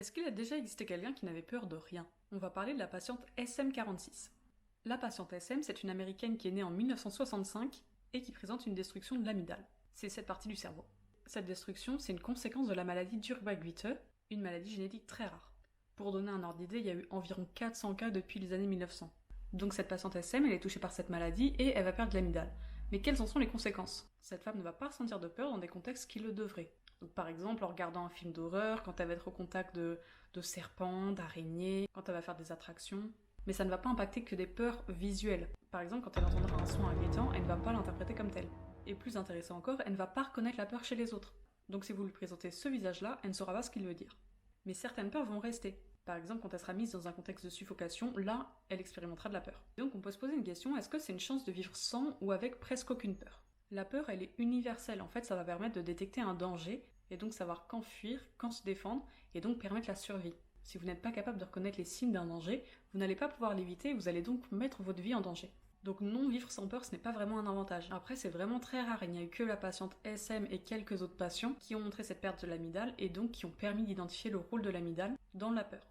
Est-ce qu'il a déjà existé quelqu'un qui n'avait peur de rien? On va parler de la patiente SM46. La patiente SM, c'est une américaine qui est née en 1965 et qui présente une destruction de l'amygdale. C'est cette partie du cerveau. Cette destruction, c'est une conséquence de la maladie d'Urban-Witte, une maladie génétique très rare. Pour donner un ordre d'idée, il y a eu environ 400 cas depuis les années 1900. Donc cette patiente SM, elle est touchée par cette maladie et elle va perdre de l'amygdale. Mais quelles en sont les conséquences? Cette femme ne va pas ressentir de peur dans des contextes qui le devraient. Donc par exemple en regardant un film d'horreur, quand elle va être au contact de serpents, d'araignées, quand elle va faire des attractions. Mais ça ne va pas impacter que des peurs visuelles. Par exemple, quand elle entendra un son inquiétant, elle ne va pas l'interpréter comme tel. Et plus intéressant encore, elle ne va pas reconnaître la peur chez les autres. Donc si vous lui présentez ce visage-là, elle ne saura pas ce qu'il veut dire. Mais certaines peurs vont rester. Par exemple, quand elle sera mise dans un contexte de suffocation, là, elle expérimentera de la peur. Donc on peut se poser une question, est-ce que c'est une chance de vivre sans ou avec presque aucune peur? La peur, elle est universelle. En fait, ça va permettre de détecter un danger et donc savoir quand fuir, quand se défendre et donc permettre la survie. Si vous n'êtes pas capable de reconnaître les signes d'un danger, vous n'allez pas pouvoir l'éviter et vous allez donc mettre votre vie en danger. Donc non, vivre sans peur, ce n'est pas vraiment un avantage. Après, c'est vraiment très rare, il n'y a eu que la patiente SM et quelques autres patients qui ont montré cette perte de l'amygdale et donc qui ont permis d'identifier le rôle de l'amygdale dans la peur.